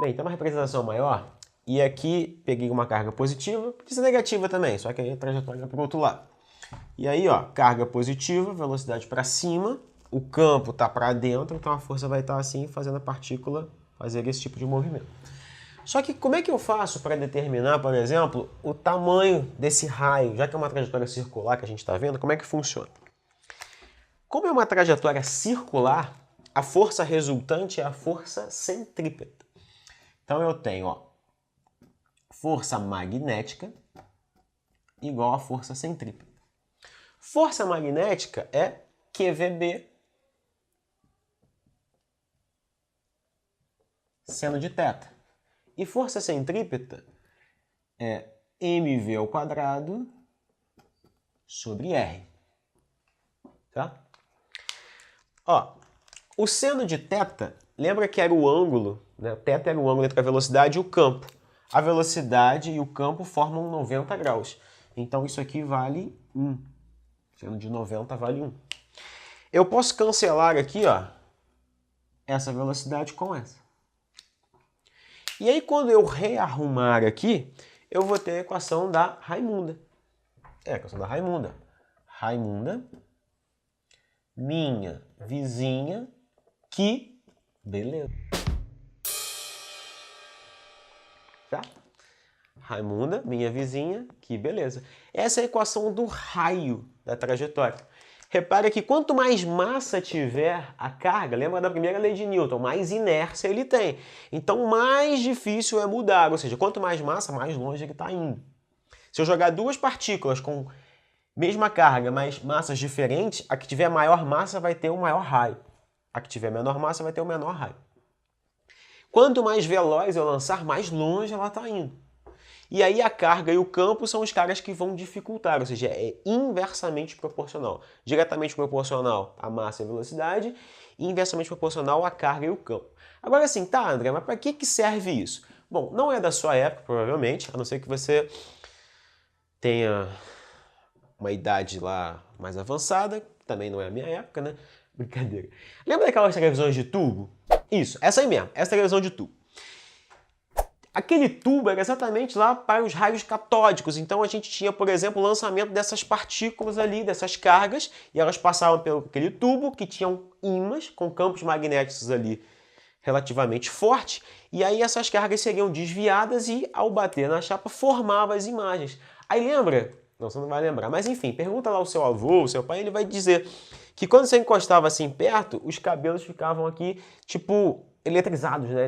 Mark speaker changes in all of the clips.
Speaker 1: Bem, tem uma representação maior, e aqui peguei uma carga positiva, podia ser negativa também, só que aí a trajetória é para o outro lado. E aí, ó, carga positiva, velocidade para cima, o campo está para dentro, então a força vai estar assim, fazendo a partícula fazer esse tipo de movimento. Só que como é que eu faço para determinar, por exemplo, o tamanho desse raio, já que é uma trajetória circular que a gente está vendo, como é que funciona? Como é uma trajetória circular, a força resultante é a força centrípeta. Então eu tenho, ó, força magnética igual a força centrípeta. Força magnética é QVB seno de θ. E força centrípeta é mv ao quadrado sobre r. Tá? Ó, o seno de θ, lembra que era o ângulo, né? Θ era o ângulo entre a velocidade e o campo. A velocidade e o campo formam 90 graus. Então isso aqui vale 1. Seno de 90 vale 1. Eu posso cancelar aqui, ó, essa velocidade com essa. E aí quando eu rearrumar aqui, eu vou ter a equação da Raimunda. É a equação da Raimunda. Raimunda, minha vizinha, que beleza. Tá? Raimunda, minha vizinha, que beleza. Essa é a equação do raio da trajetória. Repare que quanto mais massa tiver a carga, lembra da primeira lei de Newton, mais inércia ele tem. Então mais difícil é mudar, ou seja, quanto mais massa, mais longe ele está indo. Se eu jogar duas partículas com mesma carga, mas massas diferentes, a que tiver maior massa vai ter o maior raio. A que tiver menor massa vai ter o menor raio. Quanto mais veloz eu lançar, mais longe ela está indo. E aí a carga e o campo são os caras que vão dificultar, ou seja, é inversamente proporcional. Diretamente proporcional à massa e à velocidade, e inversamente proporcional à carga e o campo. Agora assim, tá, André, mas para que serve isso? Bom, não é da sua época, provavelmente, a não ser que você tenha uma idade lá mais avançada, que também não é a minha época, né? Brincadeira. Lembra daquelas televisões de tubo? Isso, essa aí mesmo, essa televisão de tubo. Aquele tubo era exatamente lá para os raios catódicos, então a gente tinha, por exemplo, o lançamento dessas partículas ali, dessas cargas, e elas passavam pelo aquele tubo que tinham ímãs com campos magnéticos ali relativamente fortes, e aí essas cargas seriam desviadas e, ao bater na chapa, formava as imagens. Aí lembra? Não, você não vai lembrar, mas enfim, pergunta lá ao seu avô, ao seu pai, ele vai dizer que quando você encostava assim perto, os cabelos ficavam aqui, tipo, eletrizados, né?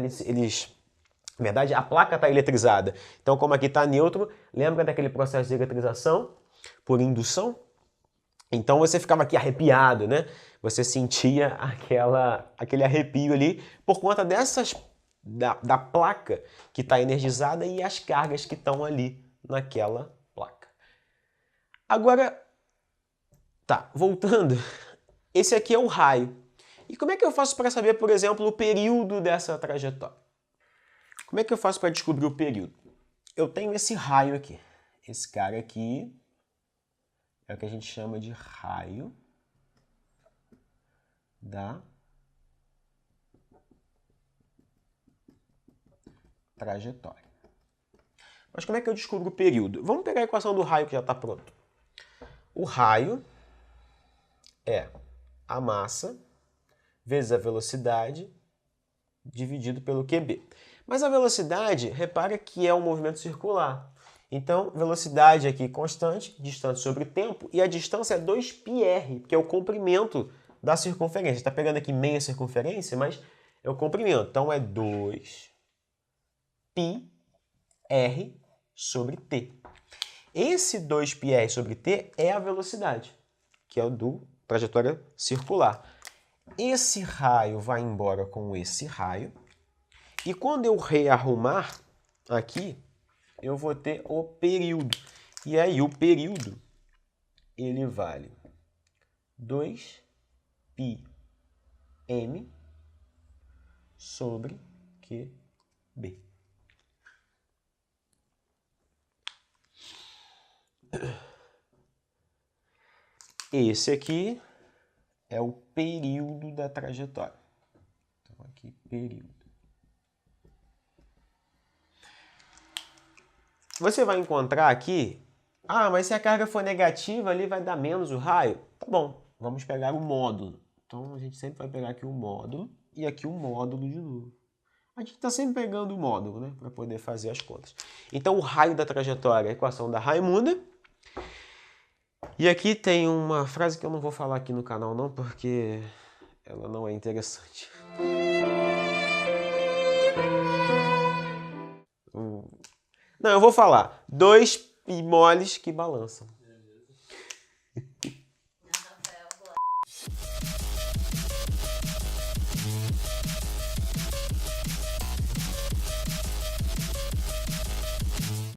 Speaker 1: Na verdade, a placa está eletrizada. Então, como aqui está neutro, lembra daquele processo de eletrização por indução? Então você ficava aqui arrepiado, né? Você sentia aquele arrepio ali por conta da placa que está energizada e as cargas que estão ali naquela placa. Agora, tá, voltando, esse aqui é o raio. E como é que eu faço para saber, por exemplo, o período dessa trajetória? Como é que eu faço para descobrir o período? Eu tenho esse raio aqui. Esse cara aqui é o que a gente chama de raio da trajetória. Mas como é que eu descubro o período? Vamos pegar a equação do raio que já está pronto. O raio é a massa vezes a velocidade dividido pelo QB. Mas a velocidade, repara que é um movimento circular. Então, velocidade aqui constante, distância sobre tempo, e a distância é 2πr, que é o comprimento da circunferência. Está pegando aqui meia circunferência, mas é o comprimento. Então, é 2πr sobre t. Esse 2πr sobre t é a velocidade, que é o do trajetória circular. Esse raio vai embora com esse raio, e quando eu rearrumar aqui, eu vou ter o período. E aí o período, ele vale 2πm sobre QB. Esse aqui é o período da trajetória. Então aqui, período. você vai encontrar aqui, mas se a carga for negativa, ali vai dar menos o raio. Tá bom, vamos pegar o módulo. Então, a gente sempre vai pegar aqui o módulo e aqui o módulo de novo. A gente está sempre pegando o módulo, né, para poder fazer as contas. Então, o raio da trajetória é a equação da Raimunda. E aqui tem uma frase que eu não vou falar aqui no canal não, porque ela não é interessante. Não, eu vou falar. 2 moles que balançam.